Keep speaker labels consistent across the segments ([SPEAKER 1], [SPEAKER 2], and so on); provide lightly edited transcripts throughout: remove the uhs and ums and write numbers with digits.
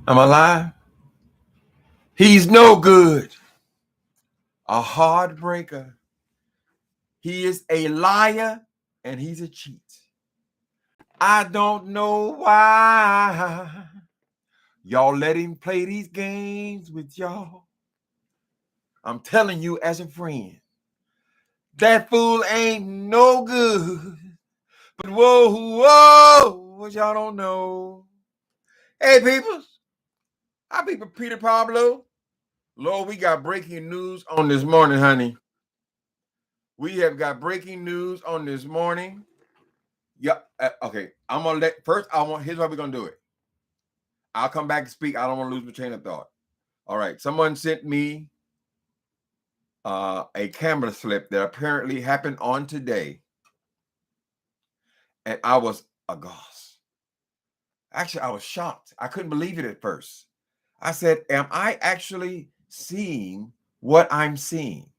[SPEAKER 1] I'm alive. He's no good. A heartbreaker. He is a liar and he's a cheat. I don't know why y'all let him play these games with y'all. I'm telling you as a friend, that fool ain't no good. But whoa, what y'all don't know. Hey, peoples. Hi, people. Peter Pablo. Lord, we got breaking news on this morning, honey. We have got breaking news on this morning. Yeah, okay. I'm gonna here's how we're gonna do it. I'll come back and speak. I don't want to lose my train of thought. All right. Someone sent me a camera slip that apparently happened on today, and I was aghast. Actually, I was shocked. I couldn't believe it at first. I said, am I actually seeing what I'm seeing?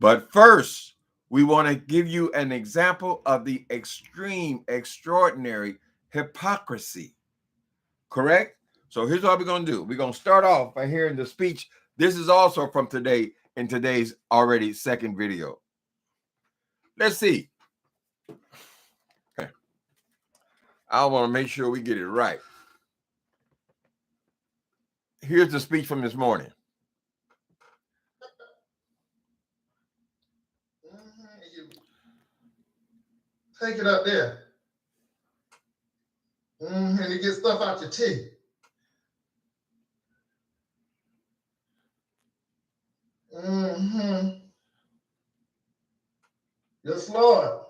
[SPEAKER 1] But first, we want to give you an example of the extreme, extraordinary hypocrisy. Correct? So here's what we're going to do. We're going to start off by hearing the speech. This is also from today in today's already second video. Let's see. Okay. I want to make sure we get it right. Here's the speech from this morning.
[SPEAKER 2] Take it up there. And you get stuff out your teeth. Yes, Lord.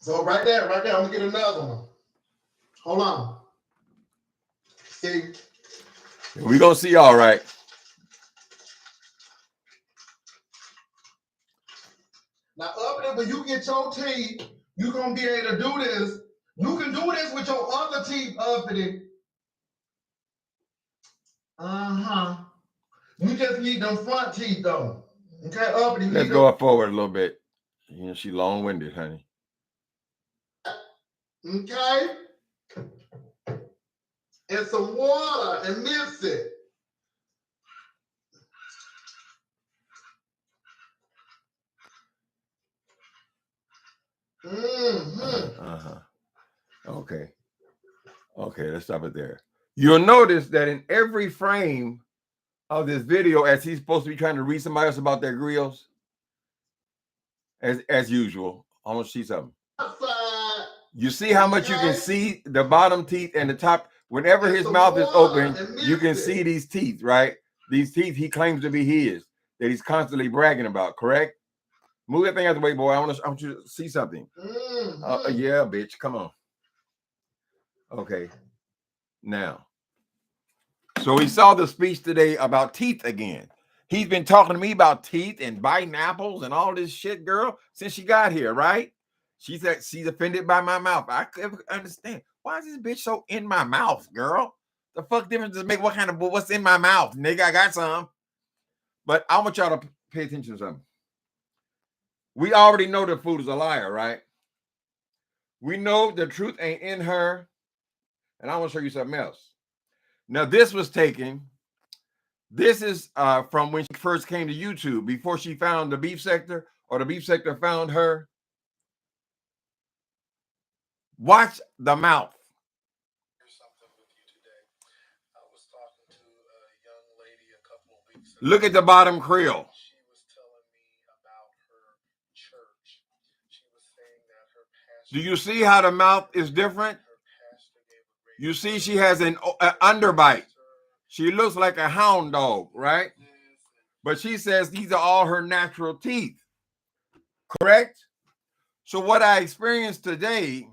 [SPEAKER 2] So right there, I'm gonna get another one. Hold on. See?
[SPEAKER 1] We're gonna see all right.
[SPEAKER 2] Now up there, when you get your teeth, you're gonna be able to do this. You can do this with your other teeth up there. You just need them front teeth though. Okay, up there.
[SPEAKER 1] Let's go up forward a little bit. You know, she long-winded, honey.
[SPEAKER 2] Okay. And some water and mix it.
[SPEAKER 1] Okay. Okay, let's stop it there. You'll notice that in every frame of this video, as he's supposed to be trying to read somebody else about their grills, as usual, I want to see something. You see how much you can see the bottom teeth and the top. Whenever his mouth is open, you can see these teeth, right? These teeth he claims to be his, that he's constantly bragging about, correct? Move that thing out the way, boy. I want you to see something. Yeah, bitch. Come on. Okay. Now, so we saw the speech today about teeth again. He's been talking to me about teeth and biting apples and all this shit, girl, since she got here, right? She said she's offended by my mouth. I couldn't understand. Why is this bitch so in my mouth, girl? The fuck difference does it make what's in my mouth? Nigga, I got some. But I want y'all to pay attention to something. We already know the fool is a liar, right? We know the truth ain't in her. And I want to show you something else. Now, this was taken. This is from when she first came to YouTube, before she found the beef sector, or the beef sector found her. Watch the mouth. Look at the bottom krill. She was telling me about her church. She was saying that her pastor. Do you see how the mouth is different? You see she has an underbite. She looks like a hound dog, right? But she says these are all her natural teeth. Correct? So what I experienced today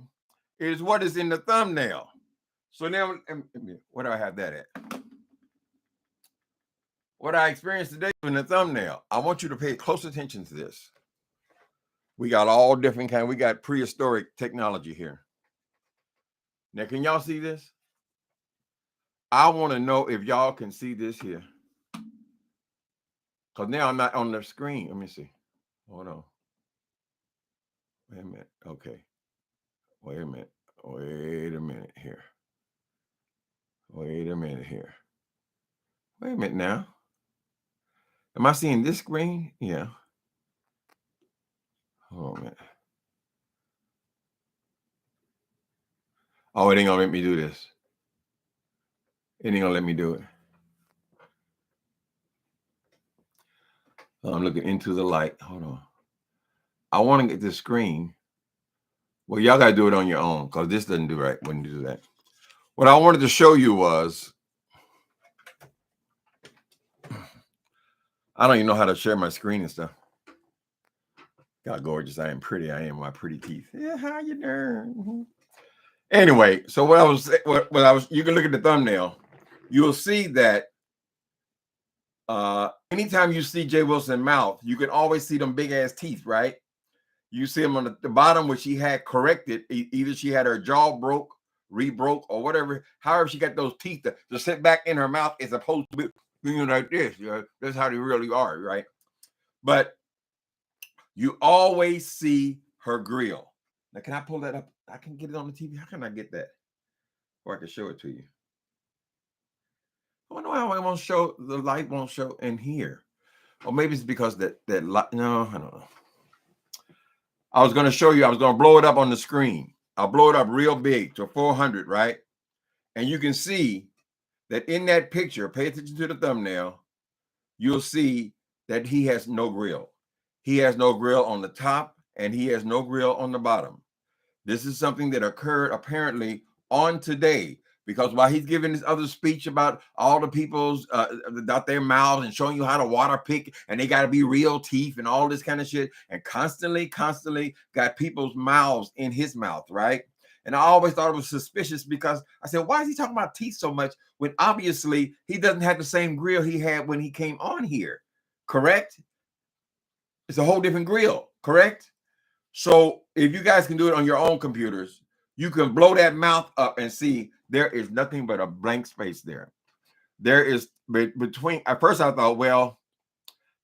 [SPEAKER 1] is what is in the thumbnail. So now, where do I have that at? What I experienced today in the thumbnail. I want you to pay close attention to this. We got all different kinds. We got prehistoric technology here. Now, can y'all see this? I want to know if y'all can see this here. Because now I'm not on the screen. Let me see. Hold on. Wait a minute. Okay. Wait a minute. Wait a minute here. Wait a minute here. Wait a minute now. Am I seeing this screen? Yeah. Hold on a minute. Oh, it ain't gonna let me do this. It ain't gonna let me do it. I'm looking into the light. Hold on. I want to get this screen. Well, y'all gotta do it on your own because this doesn't do right when you do that. What I wanted to show you was, I don't even know how to share my screen and stuff. God, gorgeous. I am pretty. I am my pretty teeth. Yeah, how you doing? Anyway, so what I was, you can look at the thumbnail. You'll see that anytime you see J.Wilson mouth, you can always see them big ass teeth, right? You see them on the bottom, which she had corrected. Either she had her jaw broke, re-broke, or whatever. However, she got those teeth to sit back in her mouth as opposed to be, like this. You know, that's how they really are, right? But you always see her grill. Now, can I pull that up? I can get it on the TV. How can I get that? Or I can show it to you. I wonder why it won't show, the light won't show in here. Or maybe it's because that light, no, I don't know. I was going to show you, I was going to blow it up on the screen. I'll blow it up real big to 400, right? And you can see that in that picture, pay attention to the thumbnail, you'll see that he has no grill. He has no grill on the top and he has no grill on the bottom. This is something that occurred apparently on today, because while he's giving this other speech about all the people's about their mouths and showing you how to water pick and they got to be real teeth and all this kind of shit, and constantly got people's mouths in his mouth, right? And I always thought it was suspicious because I said, why is he talking about teeth so much when obviously he doesn't have the same grill he had when he came on here, correct? It's a whole different grill, correct? So if you guys can do it on your own computers, you can blow that mouth up and see there is nothing but a blank space there. There is between, at first I thought, well,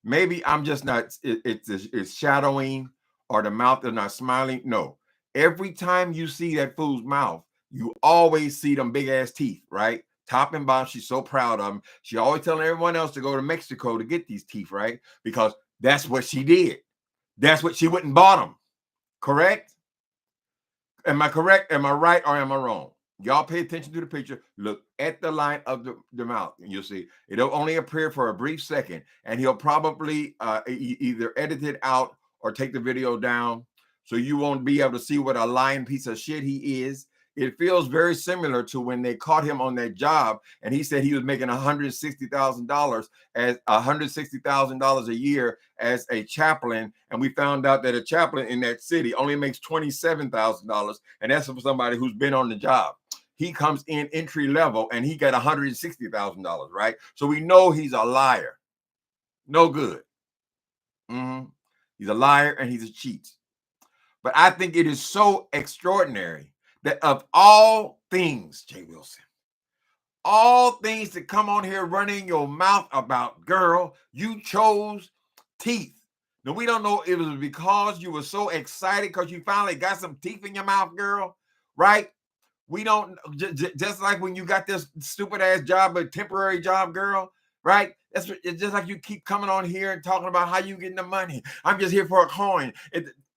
[SPEAKER 1] maybe I'm just not, it's shadowing or the mouth is not smiling. No, every time you see that fool's mouth, you always see them big ass teeth, right? Top and bottom. She's so proud of them. She always telling everyone else to go to Mexico to get these teeth, right? Because that's what she did. That's what she went and bought them. Correct? Am I correct? Am I right or am I wrong? Y'all pay attention to the picture. Look at the line of the mouth, and you'll see it'll only appear for a brief second, and he'll probably either edit it out or take the video down, so you won't be able to see what a lying piece of shit he is. It feels very similar to when they caught him on that job, and he said he was making $160,000 as $160,000 a year as a chaplain, and we found out that a chaplain in that city only makes $27,000, and that's for somebody who's been on the job. He comes in entry level, and he got $160,000, right? So we know he's a liar. No good. He's a liar and he's a cheat. But I think it is so extraordinary that of all things, J.Wilson, all things to come on here running your mouth about, girl, you chose teeth. Now, we don't know if it was because you were so excited because you finally got some teeth in your mouth, girl, right? We don't, just like when you got this stupid ass job, a temporary job, girl, right? It's just like you keep coming on here and talking about how you getting the money. I'm just here for a coin.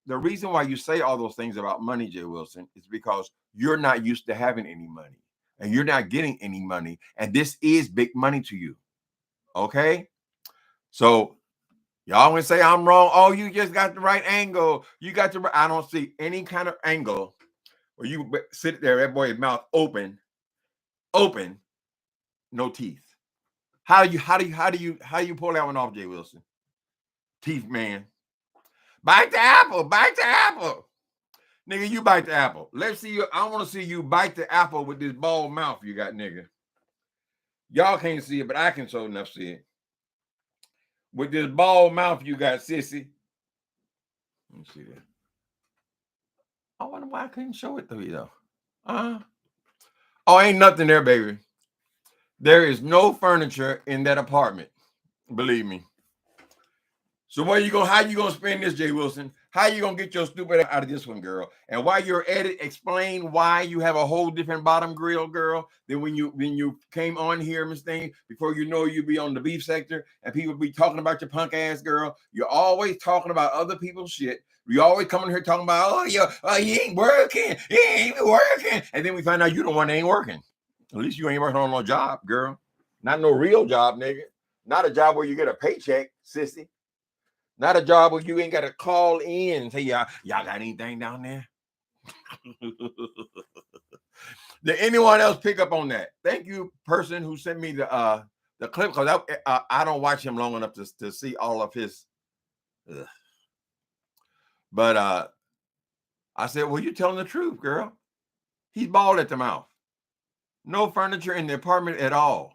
[SPEAKER 1] The reason why you say all those things about money, J.Wilson, is because you're not used to having any money and you're not getting any money. And this is big money to you. Okay? So y'all gonna say I'm wrong. Oh, you just got the right angle. You got the right. I don't see any kind of angle where you sit there, that boy's mouth open, no teeth. How do you pull that one off, J.Wilson? Teeth, man. Bite the apple, nigga. You bite the apple. Let's see you. I want to see you bite the apple with this bald mouth you got, nigga. Y'all can't see it, but I can show enough see it. With this bald mouth you got, sissy. Let me see that. I wonder why I couldn't show it to you though. Oh, ain't nothing there, baby. There is no furniture in that apartment. Believe me. So how you gonna spend this, J.Wilson? How you gonna get your stupid out of this one, girl? And while you're at it, explain why you have a whole different bottom grill, girl, than when you came on here, Miss Thing. Before you know, you be on the beef sector, and people be talking about your punk ass, girl. You're always talking about other people's shit. You always coming here talking about, oh, you ain't working, you ain't working, and then we find out you the one that ain't working. At least you ain't working on no job, girl. Not no real job, nigga. Not a job where you get a paycheck, sissy. Not a job where you ain't got to call in and say, y'all got anything down there? Did anyone else pick up on that? Thank you, person who sent me the clip, because I don't watch him long enough to see all of his. Ugh. But I said, well, you're telling the truth, girl. He's bald at the mouth. No furniture in the apartment at all.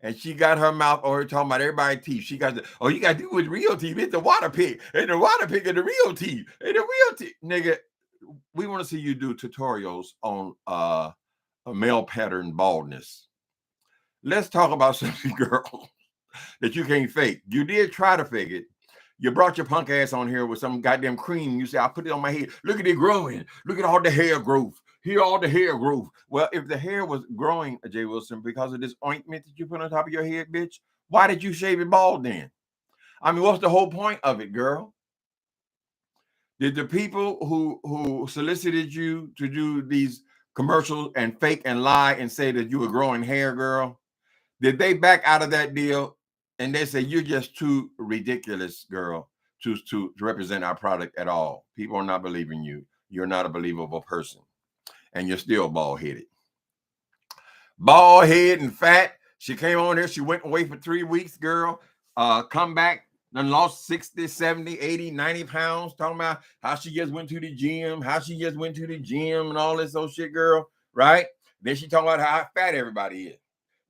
[SPEAKER 1] And she got her mouth over talking about everybody's teeth. She got oh, you got to do with real teeth. It's the water pig. And the water pig and the real teeth. And the real teeth. Nigga, we want to see you do tutorials on a male pattern baldness. Let's talk about something, girl, that you can't fake. You did try to fake it. You brought your punk ass on here with some goddamn cream. You say, I put it on my head. Look at it growing. Look at all the hair growth. Here, all the hair growth. Well, if the hair was growing, J. Wilson, because of this ointment that you put on top of your head, bitch, why did you shave it bald then? I mean, what's the whole point of it, girl? Did the people who solicited you to do these commercials and fake and lie and say that you were growing hair, girl, did they back out of that deal? And they say, you're just too ridiculous, girl, to represent our product at all. People are not believing you. You're not a believable person. And you're still bald-headed. Bald-headed and fat. She came on here. She went away for 3 weeks, girl. Come back, then lost 60, 70, 80, 90 pounds. Talking about how she just went to the gym, and all this old shit, girl. Right? Then she talking about how fat everybody is.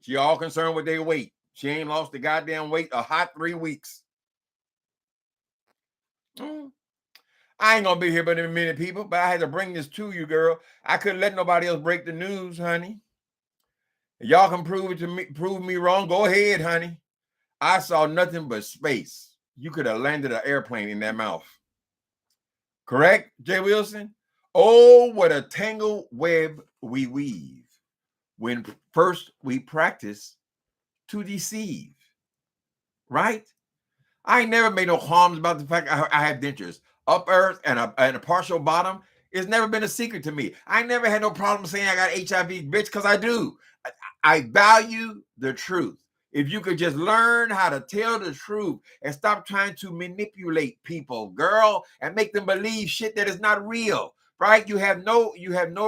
[SPEAKER 1] She all concerned with their weight. She ain't lost the goddamn weight a hot 3 weeks. I ain't gonna be here but in a minute, people, but I had to bring this to you, girl. I couldn't let nobody else break the news, honey. Y'all can prove me wrong. Go ahead, honey. I saw nothing but space. You could have landed an airplane in that mouth. Correct, J. Wilson? Oh, what a tangled web we weave when first we practice to deceive. Right? I ain't never made no qualms about the fact I have dentures. Up earth and a partial bottom. It's never been a secret to me. I never had no problem saying I got HIV, bitch, because I do. I value the truth. If you could just learn how to tell the truth and stop trying to manipulate people, girl, and make them believe shit that is not real, right? You have no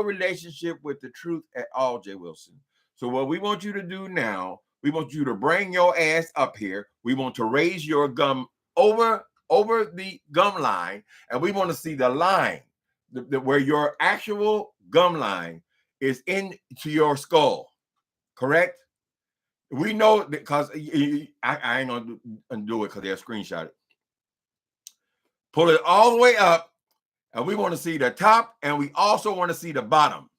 [SPEAKER 1] relationship with the truth at all, J. Wilson. So what we want you to do now, we want you to bring your ass up here. We want to raise your gum over the gum line, and we want to see the line where your actual gum line is into your skull. Correct? We know because I ain't gonna do it because they'll screenshot it. Pull it all the way up, and we want to see the top, and we also want to see the bottom.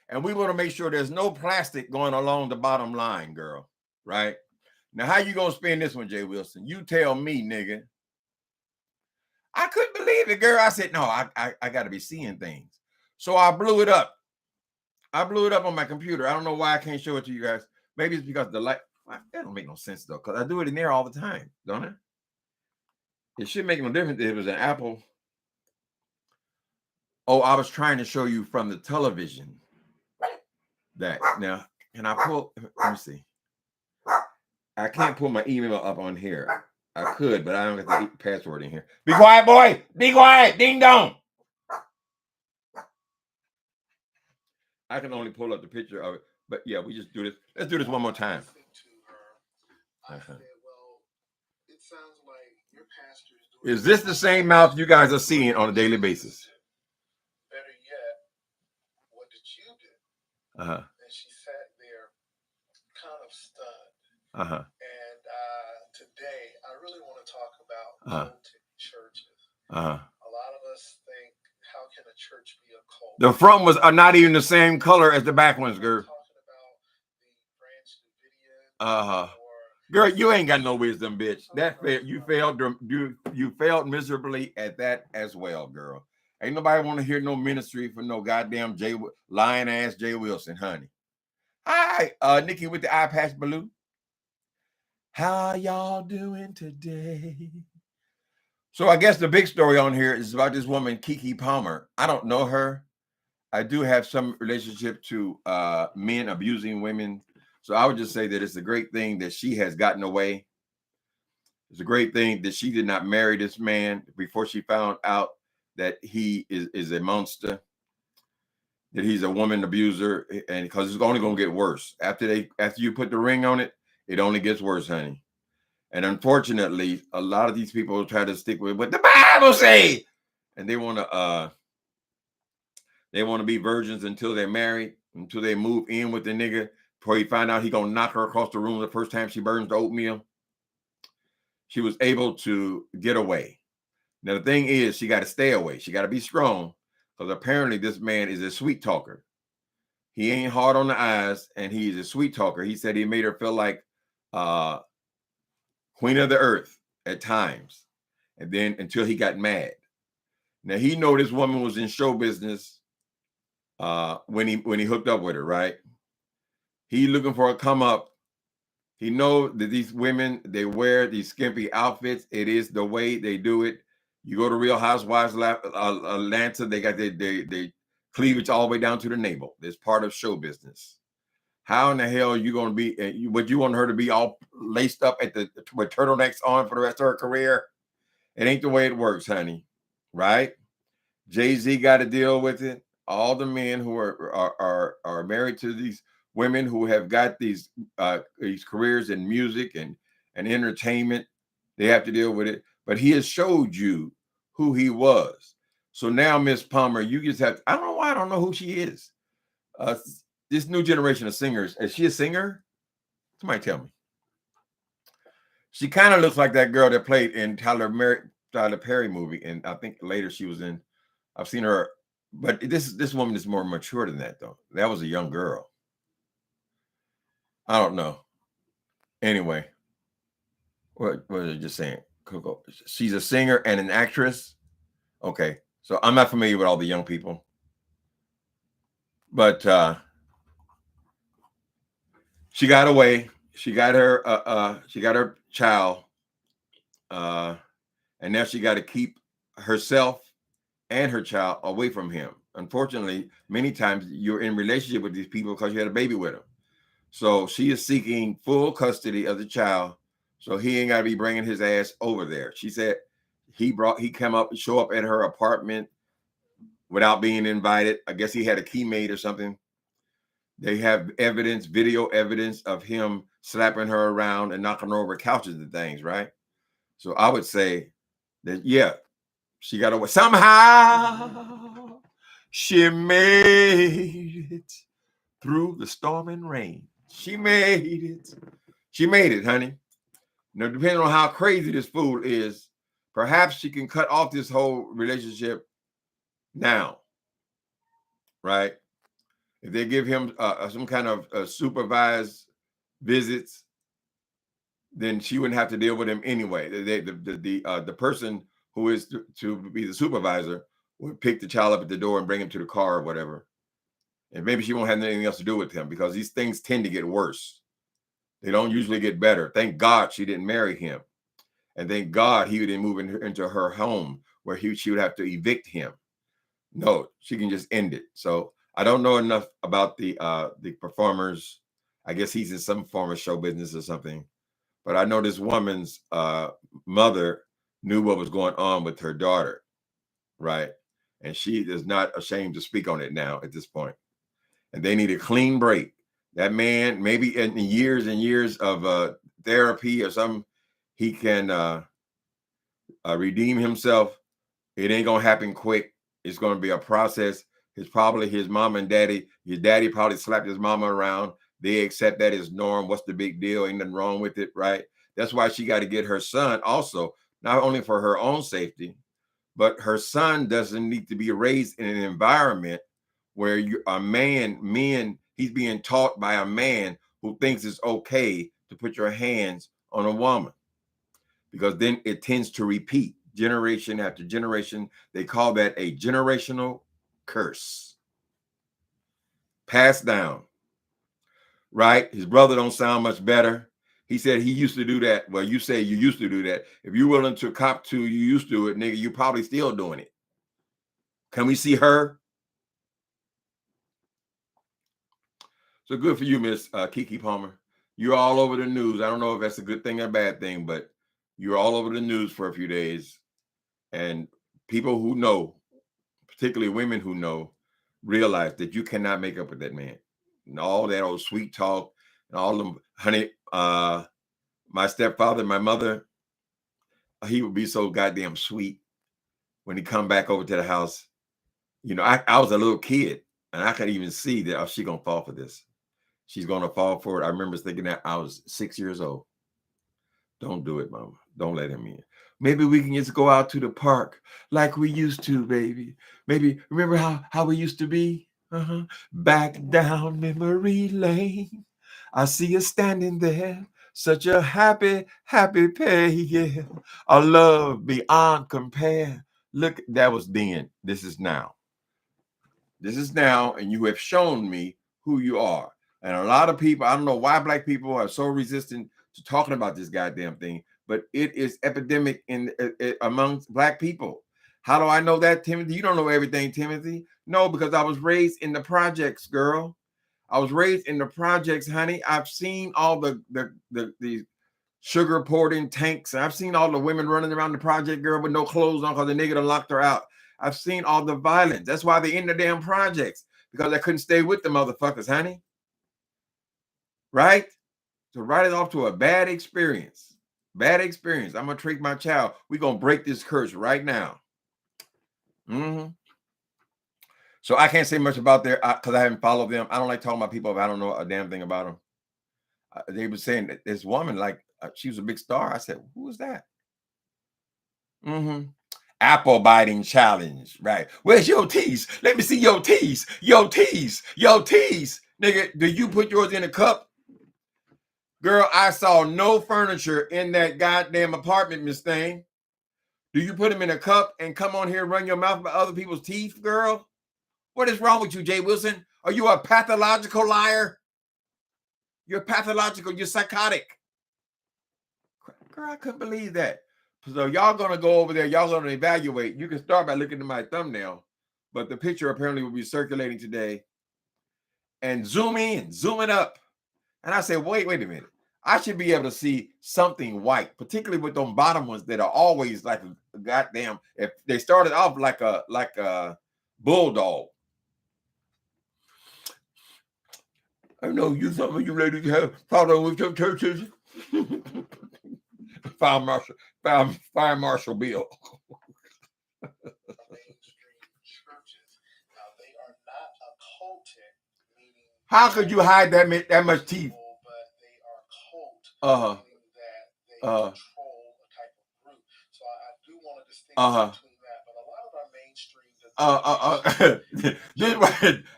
[SPEAKER 1] And we want to make sure there's no plastic going along the bottom line, girl. Right? Now, how you gonna spin this one, J. Wilson? You tell me, nigga. I couldn't believe it, girl. I said, no, I got to be seeing things. So I blew it up. I blew it up on my computer. I don't know why I can't show it to you guys. Maybe it's because the light. That don't make no sense, though, because I do it in there all the time, don't it? It should make no difference if it was an Apple. Oh, I was trying to show you from the television that. Now, can I pull? Let me see. I can't pull my email up on here. I could, but I don't have the password in here. Be quiet, boy. Be quiet. Ding dong. I can only pull up the picture of it. But yeah, we just do this. Let's do this one more time. Is this the same mouth you guys are seeing on a daily basis?
[SPEAKER 2] Better yet, what did you do? And she sat there kind of stunned. And today, I really want to talk about cult churches. A lot of us think, how can a church be a cult?
[SPEAKER 1] The front was not even the same color as the back ones, girl.
[SPEAKER 2] Talking about the Branch Davidian or
[SPEAKER 1] Girl, you ain't got no wisdom, bitch. You failed miserably at that as well, girl. Ain't nobody want to hear no ministry for no goddamn lying ass J.Wilson, honey. Hi, Nikki with the eye patch balloon. How y'all doing today? So I guess the big story on here is about this woman, Keke Palmer. I don't know her. I do have some relationship to men abusing women. So I would just say that it's a great thing that she has gotten away. It's a great thing that she did not marry this man before she found out that he is a monster, that he's a woman abuser, and because it's only going to get worse. After you put the ring on it, it only gets worse, honey. And unfortunately, a lot of these people try to stick with what the Bible say, and they want to be virgins until they're married, until they move in with the nigga, before he find out he gonna knock her across the room the first time she burns the oatmeal. She was able to get away. Now the thing is, she got to stay away. She got to be strong, because apparently this man is a sweet talker. He ain't hard on the eyes, and he's a sweet talker. He said he made her feel like queen of the earth at times, and then until he got mad. Now he know this woman was in show business when he hooked up with her, right? He looking for a come up. He know that these women, they wear these skimpy outfits. It is the way they do it. You go to Real Housewives Atlanta, they got their cleavage all the way down to the navel. It's part of show business. How in the hell are you going to be? Would you want her to be all laced up with turtlenecks on for the rest of her career? It ain't the way it works, honey. Right? Jay-Z got to deal with it. All the men who are married to these women who have got these careers in music and entertainment, they have to deal with it. But he has showed you who he was. So now, Miss Palmer, you just have to, I don't know why I don't know who she is. This new generation of singers, is she a singer? Somebody tell me. She kind of looks like that girl that played in Tyler Perry movie, and I think later she was in. I've seen her, but this woman is more mature than that, though. That was a young girl. I don't know. Anyway, what was I just saying? Coco, she's a singer and an actress. Okay, so I'm not familiar with all the young people, but she got away. She got her child, and now she got to keep herself and her child away from him. Unfortunately, many times you're in relationship with these people because you had a baby with them. So she is seeking full custody of the child, so he ain't got to be bringing his ass over there. She said he show up at her apartment without being invited. I guess he had a key made or something. They have video evidence of him slapping her around and knocking her over couches and things, right? So I would say that, yeah, she got away. Somehow she made it through the storm and rain. She made it. She made it, honey. Now, depending on how crazy this fool is, perhaps she can cut off this whole relationship now, right? If they give him some kind of supervised visits, then she wouldn't have to deal with him anyway. The person who is to be the supervisor would pick the child up at the door and bring him to the car or whatever. And maybe she won't have anything else to do with him, because these things tend to get worse. They don't usually get better. Thank God she didn't marry him. And thank God he didn't move into her home where she would have to evict him. No, she can just end it. So I don't know enough about the performers. I guess he's in some form of show business or something. But I know this woman's mother knew what was going on with her daughter, right? And she is not ashamed to speak on it now at this point. And they need a clean break. That man, maybe in years and years of therapy or something, he can redeem himself. It ain't gonna happen quick. It's gonna be a process. It's probably his mom and daddy. His daddy probably slapped his mama around. They accept that as norm. What's the big deal? Ain't nothing wrong with it, right? That's why she got to get her son also, not only for her own safety, but her son doesn't need to be raised in an environment where he's being taught by a man who thinks it's okay to put your hands on a woman, because then it tends to repeat generation after generation. They call that a generational curse. Passed down, right? His brother don't sound much better. He said he used to do that. Well, you say you used to do that. If you're willing to cop to you used to it, nigga, you probably still doing it. Can we see her? So good for you, Miss Keke Palmer. You're all over the news. I don't know if that's a good thing or a bad thing, but you're all over the news for a few days. And people who know, particularly women who know, realize that you cannot make up with that man. And all that old sweet talk and all them, honey, my stepfather, my mother, he would be so goddamn sweet when he come back over to the house. You know, I was a little kid and I could even see that, oh, she's going to fall for this. She's going to fall for it. I remember thinking that I was 6 years old. Don't do it, mama. Don't let him in. Maybe we can just go out to the park like we used to, baby. Maybe remember how we used to be? Back down memory lane. I see you standing there. Such a happy, happy pair. Yeah. A love beyond compare. Look, that was then. This is now. This is now, and you have shown me who you are. And a lot of people, I don't know why black people are so resistant to talking about this goddamn thing, but it is epidemic among black people. How do I know that, Timothy? You don't know everything, Timothy. No, because I was raised in the projects, girl. I was raised in the projects, honey. I've seen all the sugar poured in tanks. I've seen all the women running around the project, girl, with no clothes on because the nigga done locked her out. I've seen all the violence. That's why they in the damn projects, because I couldn't stay with the motherfuckers, honey. Right? So write it off to a bad experience. Bad experience. I'm going to treat my child. We're going to break this curse right now. So I can't say much about their, because I haven't followed them. I don't like talking about people if I don't know a damn thing about them. They were saying that this woman, like, she was a big star. I said, who is that? Apple biting challenge, right? Where's your teeth? Let me see your teeth. Your teeth. Your teeth. Nigga, do you put yours in a cup? Girl, I saw no furniture in that goddamn apartment, Miss Thing. Do you put them in a cup and come on here and run your mouth about other people's teeth, girl? What is wrong with you, J.Wilson? Are you a pathological liar? You're pathological. You're psychotic. Girl, I couldn't believe that. So y'all going to go over there. Y'all going to evaluate. You can start by looking at my thumbnail, but the picture apparently will be circulating today. And zoom in, zoom it up. And I said, wait a minute. I should be able to see something white, particularly with those bottom ones that are always like a goddamn, if they started off like a bulldog. I know you, some of you ladies have followed with your churches. Fire Marshal Bill. How could you hide that much teeth?
[SPEAKER 2] But they are cult, that they control a type of group. So I do want to distinguish between that. But a lot of our mainstream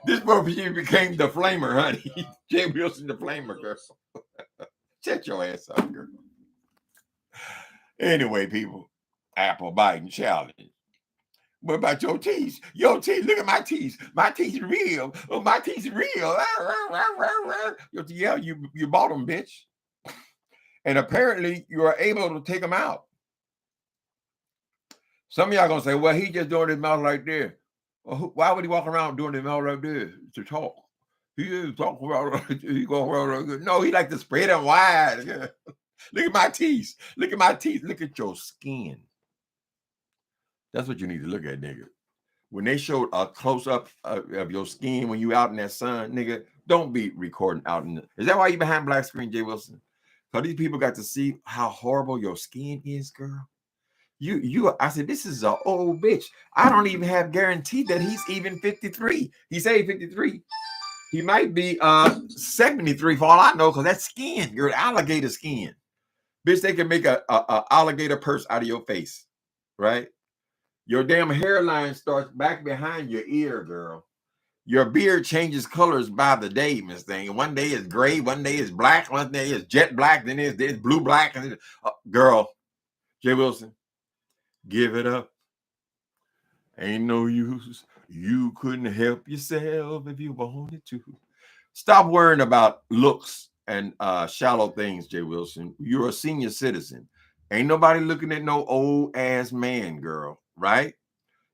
[SPEAKER 1] this one became the flamer, honey. J.Wilson the flamer, girl. Shut your ass up, girl. Anyway, people, apple biting challenge. What about your teeth? Your teeth, look at my teeth. My teeth real. Oh, my teeth real. Yeah, you bought them, bitch. And apparently you are able to take them out. Some of y'all gonna say, well, he just doing his mouth like this. Well, why would he walk around doing his mouth like this to talk? He is talking about, he go around like this. No, he like to spread them wide. Look at my teeth. Look at my teeth. Look at your skin. That's what you need to look at, nigga. When they showed a close-up of your skin when you out in that sun, nigga, don't be recording out in the... Is that why you behind black screen, J.Wilson? Because these people got to see how horrible your skin is, girl. I said, this is an old bitch. I don't even have guarantee that he's even 53. He said 53. He might be 73 for all I know, because that skin, your alligator skin. Bitch, they can make a alligator purse out of your face, right? Your damn hairline starts back behind your ear, girl. Your beard changes colors by the day, Miss Thing. One day it's gray, one day it's black, one day it's jet black, then it's blue black. And girl, J.Wilson, give it up. Ain't no use. You couldn't help yourself if you wanted to. Stop worrying about looks and shallow things, J.Wilson. You're a senior citizen. Ain't nobody looking at no old ass man, girl, right?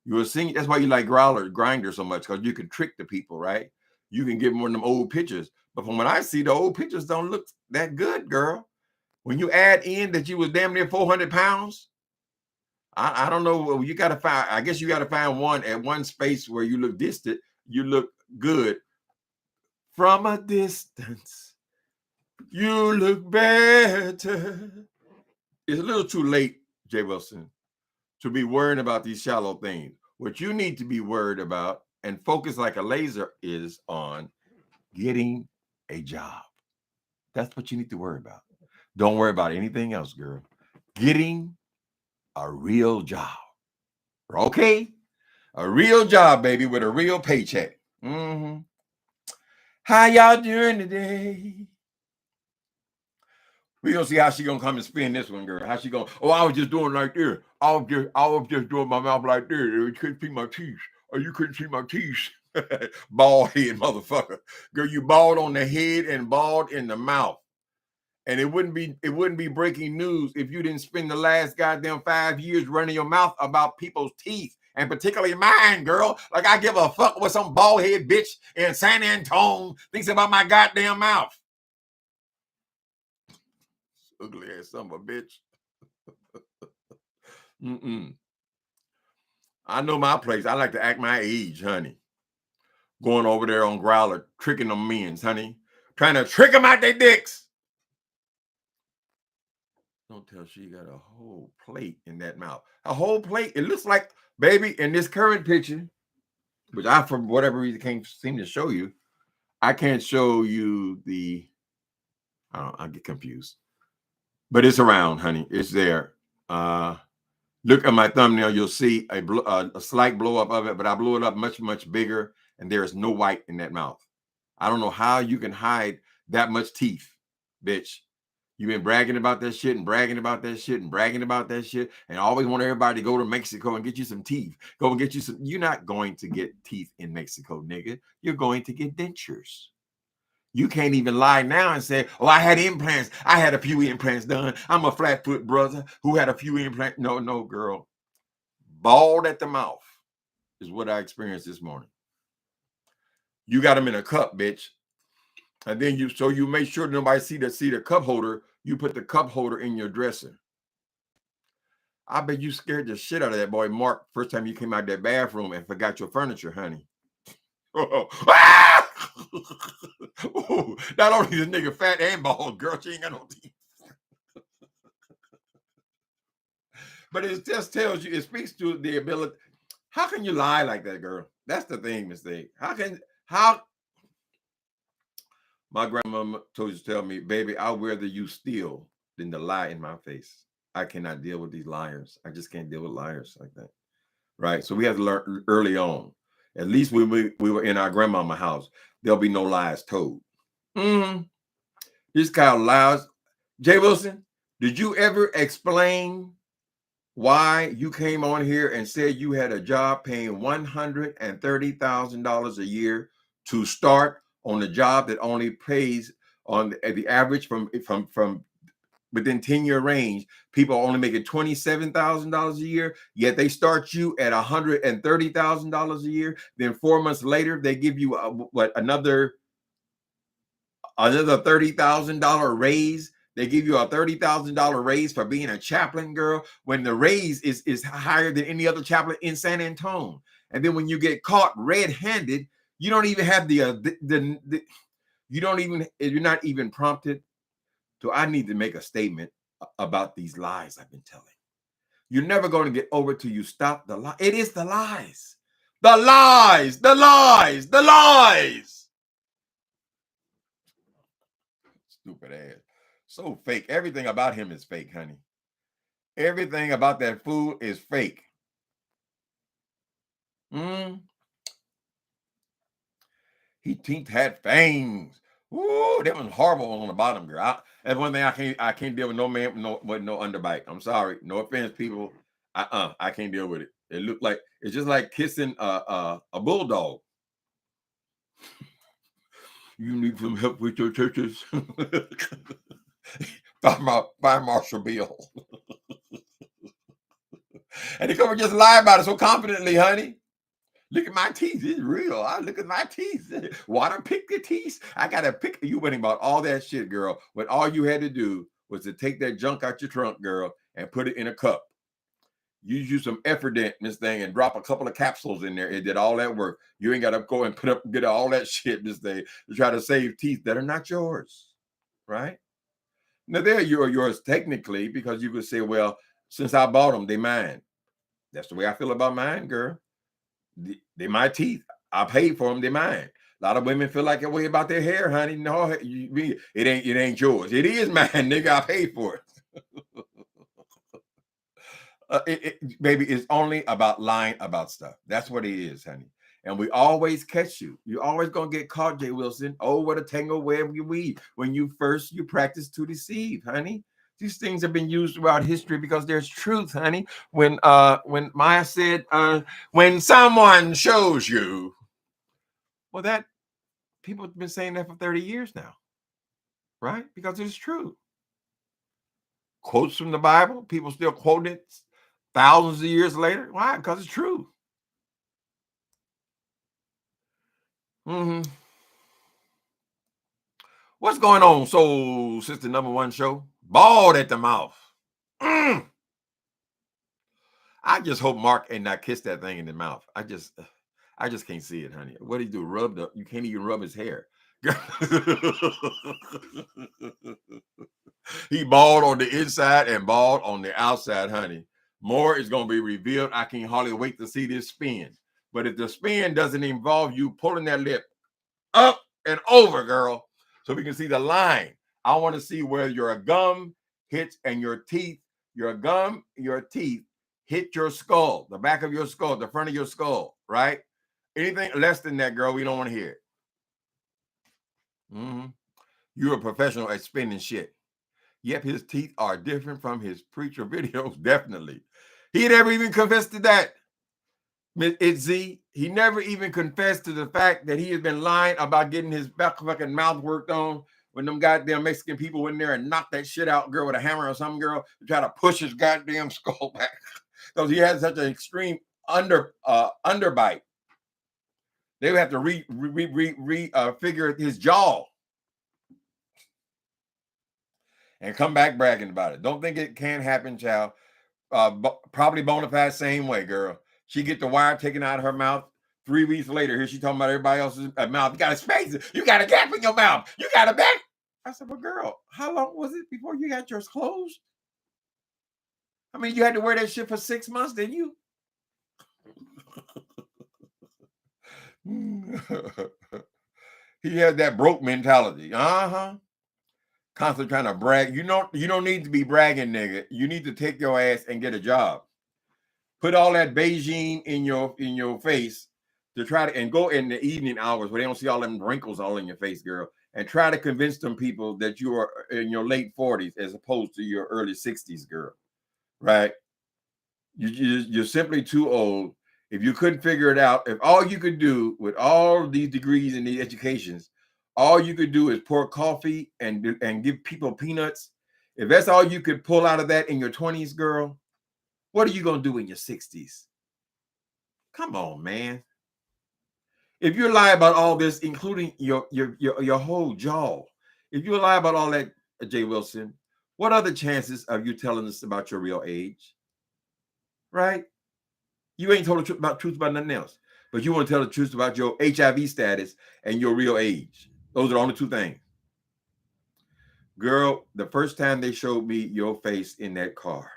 [SPEAKER 1] You're a senior. That's why you like Grinder so much, because you can trick the people, right? You can get more of them old pictures. But from what I see, the old pictures don't look that good, girl. When you add in that you was damn near 400 pounds, I don't know. You got to find, I guess you got to find one at one space where you look distant. You look good. From a distance, you look better. It's a little too late, J.Wilson, to be worrying about these shallow things. What you need to be worried about and focus like a laser is on getting a job. That's what you need to worry about. Don't worry about anything else, girl. Getting a real job. Okay? A real job, baby, with a real paycheck. Mm-hmm. How y'all doing today? We gonna see how she gonna come and spin this one, girl. How she gonna? Oh, I was just doing like this. I was just doing my mouth like this. You couldn't see my teeth. Or you couldn't see my teeth. Bald head, motherfucker. Girl, you bald on the head and bald in the mouth. And it wouldn't be breaking news if you didn't spend the last goddamn 5 years running your mouth about people's teeth, and particularly mine, girl. Like I give a fuck what some bald head bitch in San Antonio thinks about my goddamn mouth. Ugly ass son of a bitch. I know my place. I like to act my age, honey. Going over there on Growler, tricking them men's, honey. Trying to trick them out their dicks. Don't tell she got a whole plate in that mouth. A whole plate. It looks like, baby, in this current picture, which I, for whatever reason, can't seem to show you. I can't show you the, I get confused. But it's around, honey. It's there. Look at my thumbnail. You'll see a slight blow up of it, but I blew it up much, much bigger, and there is no white in that mouth. I don't know how you can hide that much teeth, bitch. You've been bragging about that shit and bragging about that shit and bragging about that shit, and always want everybody to go to Mexico and get you some teeth. Go and get you some. You're not going to get teeth in Mexico, nigga. You're going to get dentures. You can't even lie now and say, oh, I had implants. I had a few implants done. I'm a flat-foot brother who had a few implants. No, girl. Bald at the mouth is what I experienced this morning. You got them in a cup, bitch. And then you make sure nobody see the cup holder. You put the cup holder in your dresser. I bet you scared the shit out of that boy, Mark, first time you came out of that bathroom and forgot your furniture, honey. Not only is this nigga fat and bald, girl, she ain't got no teeth. But it just tells you, it speaks to the ability. How can you lie like that, girl? That's the thing, mistake. How my grandmama told you to tell me, baby, I'd rather you steal than to lie in my face. I cannot deal with these liars. I just can't deal with liars like that. Right? So we have to learn early on. At least when we were in our grandmama house, there'll be no lies told. This kind of lies. J.Wilson, did you ever explain why you came on here and said you had a job paying $130,000 a year to start on a job that only pays on the average from within 10-year range? People are only making $27,000 a year, yet they start you at $130,000 a year. Then 4 months later, they give you another $30,000 raise. They give you a $30,000 raise for being a chaplain, girl, when the raise is higher than any other chaplain in San Antonio. And then when you get caught red-handed, you don't even have you're not even prompted. So I need to make a statement about these lies I've been telling. You're never going to get over till you stop the lie. It is the lies. The lies, the lies, the lies. Stupid ass. So fake. Everything about him is fake, honey. Everything about that food is fake. His teeth had fangs. Ooh, that was horrible on the bottom, girl. That's one thing I can't deal with no man with no underbite. I'm sorry. No offense, people. I can't deal with it. It looked like it's just like kissing a bulldog. You need some help with your churches? by Marshall Bill. And they come and just lie about it so confidently, honey. Look at my teeth. It's real. I look at my teeth. Water pick the teeth. I gotta pick. You went about all that shit, girl. When all you had to do was to take that junk out your trunk, girl, and put it in a cup. Use some Effordent in this thing and drop a couple of capsules in there. It did all that work. You ain't gotta go and get all that shit in this thing to try to save teeth that are not yours, right? Now they're yours technically because you could say, well, since I bought them, they mine. That's the way I feel about mine, girl. They my teeth. I paid for them. They mine. A lot of women feel like that way about their hair, honey. No, it ain't yours. It is mine, nigga. I paid for it. Baby, it's only about lying about stuff. That's what it is, honey. And we always catch you. You're always gonna get caught, J.Wilson. Oh, what a tangle web you weave. When you practice to deceive, honey. These things have been used throughout history because there's truth, honey. When Maya said, when someone shows you, well, that people have been saying that for 30 years now, right? Because it's true. Quotes from the Bible, people still quote it thousands of years later. Why? Because it's true. What's going on, Soul Sister #1 show? Bald at the mouth. I just hope Mark ain't not kiss that thing in the mouth. I just can't see it, honey. What do you do? Rub you can't even rub his hair. He bald on the inside and bald on the outside, honey. More is going to be revealed. I can hardly wait to see this spin. But if the spin doesn't involve you pulling that lip up and over, girl, so we can see the line. I want to see where your gum hits and your teeth, your teeth hit your skull, the back of your skull, the front of your skull, right? Anything less than that, girl, we don't want to hear it. You're a professional at spinning shit. Yep, his teeth are different from his preacher videos, definitely. He never even confessed to that. He never even confessed to the fact that he has been lying about getting his fucking mouth worked on when them goddamn Mexican people went in there and knocked that shit out, girl, with a hammer or some girl to try to push his goddamn skull back because he had such an extreme underbite. They would have to figure his jaw and come back bragging about it. Don't think it can't happen, child. Probably bona fide same way, girl. She get the wire taken out of her mouth. 3 weeks later, here she talking about everybody else's mouth. You got a space. You got a gap in your mouth. You got a back. I said, well, girl, how long was it before you got yours closed? I mean, you had to wear that shit for 6 months, didn't you? He had that broke mentality. Constantly trying to brag. You don't need to be bragging, nigga. You need to take your ass and get a job. Put all that Beijing in your face to try to, and go in the evening hours where they don't see all them wrinkles all in your face, girl, and try to convince them people that you are in your late 40s as opposed to your early 60s, girl. Right? You're simply too old. If you couldn't figure it out, if all you could do with all these degrees and these educations, all you could do is pour coffee and give people peanuts. If that's all you could pull out of that in your 20s, girl, what are you going to do in your 60s? Come on, man. If you lie about all this, including your whole jaw, if you lie about all that, J.Wilson, what other chances are you telling us about your real age? Right? You ain't told the truth about nothing else, but you want to tell the truth about your HIV status and your real age. Those are the only two things. Girl, the first time they showed me your face in that car,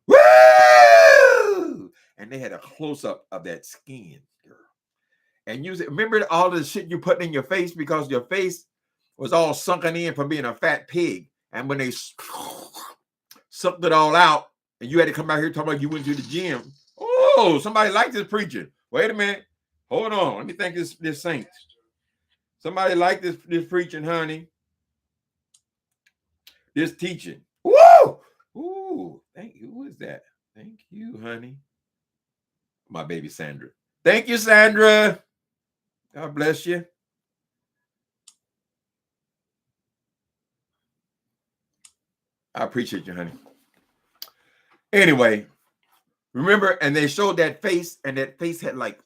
[SPEAKER 1] woo! And they had a close-up of that skin, girl. And you remember all the shit you put in your face because your face was all sunken in from being a fat pig. And when they sucked it all out, and you had to come out here talking about you went to the gym. Oh, somebody liked this preaching. Wait a minute. Hold on. Let me think this saint. Somebody like this preaching, honey. This teaching. Woo! Ooh, thank you. Who is that? Thank you, honey. My baby Sandra. Thank you, Sandra. God bless you. I appreciate you, honey. Anyway, remember, and they showed that face, and that face had like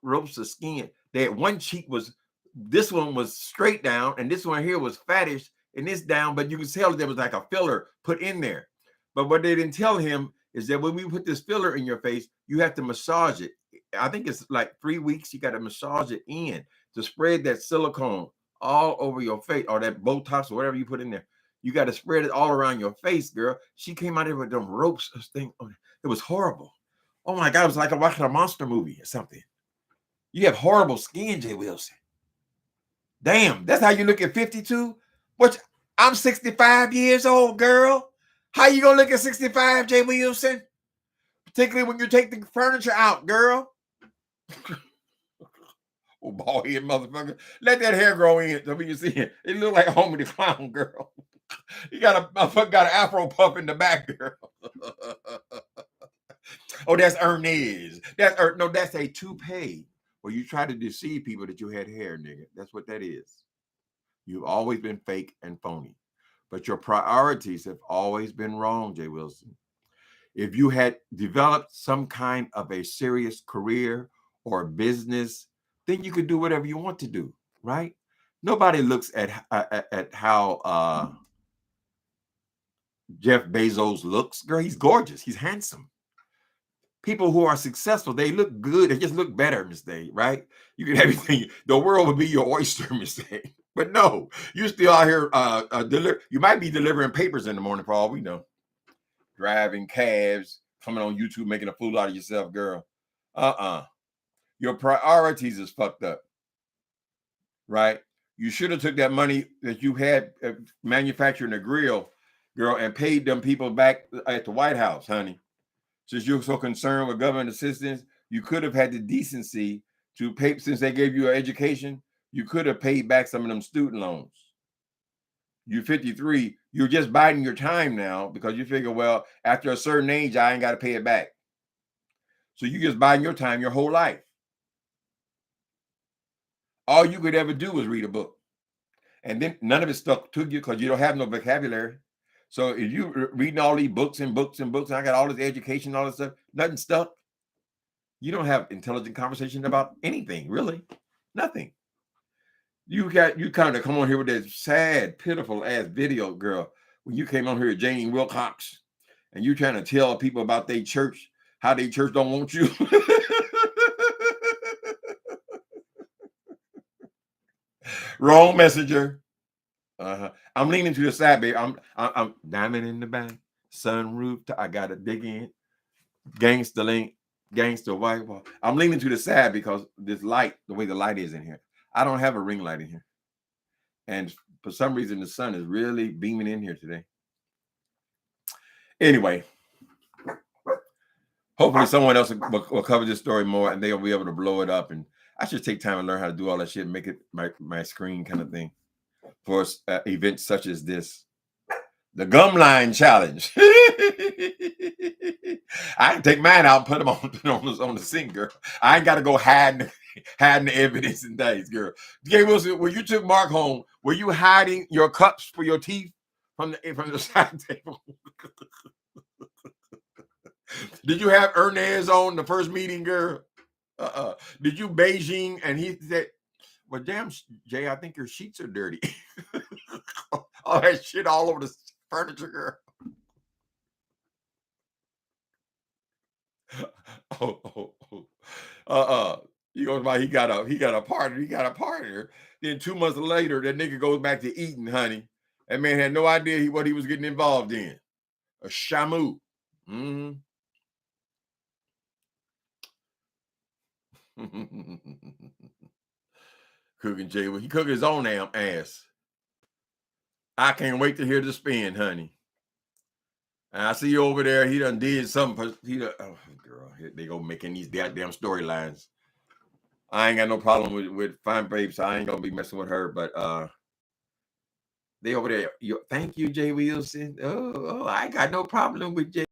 [SPEAKER 1] ropes of skin. They had one cheek was, this one was straight down, and this one here was fattish, and this down, but you can tell there was like a filler put in there. But what they didn't tell him is that when we put this filler in your face, you have to massage it. I think it's like 3 weeks. You got to massage it in to spread that silicone all over your face, or that Botox or whatever you put in there. You got to spread it all around your face, girl. She came out there with them ropes thing. It was horrible. Oh my God, it was like watching a monster movie or something. You have horrible skin, J.Wilson. Damn, that's how you look at 52? What? I'm 65 years old, girl. How you gonna look at 65, J.Wilson? Particularly when you take the furniture out, girl. Oh, bald head motherfucker. Let that hair grow in so we can see it. It look like Homie the Clown, girl. You got an afro puff in the back, girl. Oh, that's Ernest. That's a toupee. Well, you try to deceive people that you had hair, nigga. That's what that is. You've always been fake and phony. But your priorities have always been wrong, J.Wilson. If you had developed some kind of a serious career or business, then you could do whatever you want to do, right? Nobody looks at how Jeff Bezos looks. Girl, he's gorgeous. He's handsome. People who are successful, they look good. They just look better, Miss Day, right? You can have everything. The world would be your oyster, Miss Day. But no, you still out here you might be delivering papers in the morning for all we know. Driving cabs, coming on YouTube, making a fool out of yourself, girl. Your priorities is fucked up, right? You should have took that money that you had manufacturing a grill, girl, and paid them people back at the White House, honey. Since you're so concerned with government assistance, you could have had the decency to pay, since they gave you an education, you could have paid back some of them student loans. You're 53, you're just biding your time now because you figure, well, after a certain age, I ain't got to pay it back. So you just biding your time your whole life. All you could ever do was read a book. And then none of it stuck to you because you don't have no vocabulary. So if you reading all these books and books and books, and I got all this education, all this stuff, nothing stuck. You don't have intelligent conversation about anything, really. Nothing. You kind of come on here with that sad, pitiful ass video, girl. When you came on here with Jane Wilcox, and you trying to tell people about their church, how their church don't want you. Wrong messenger. I'm leaning to the side, baby. I'm diamond in the bank, sunroof. I gotta dig in. Gangster link, gangster white wall. I'm leaning to the side because this light, the way the light is in here. I don't have a ring light in here. And for some reason, the sun is really beaming in here today. Anyway, hopefully someone else will cover this story more and they'll be able to blow it up. And I should take time and learn how to do all that shit and make it my screen kind of thing for events such as this. The gum line challenge. I can take mine out and put them on the sink, girl. I ain't got to go hiding the evidence and things, girl. J.Wilson, when you took Mark home, were you hiding your cups for your teeth from the side table? Did you have Ernest on the first meeting, girl? Did you Beijing? And he said, well, damn, Jay, I think your sheets are dirty. All that shit all over the furniture, girl. He goes by, he got a partner. Then 2 months later, that nigga goes back to eating, honey. That man had no idea what he was getting involved in. A shamu. Mm-hmm. Cooking Jay, he cooked his own damn ass. I can't wait to hear the spin, honey. And I see you over there. He done did something. Oh, girl, they go making these goddamn storylines. I ain't got no problem with fine babe, so I ain't gonna be messing with her. But they over there. Thank you, J.Wilson. Oh, I ain't got no problem with J.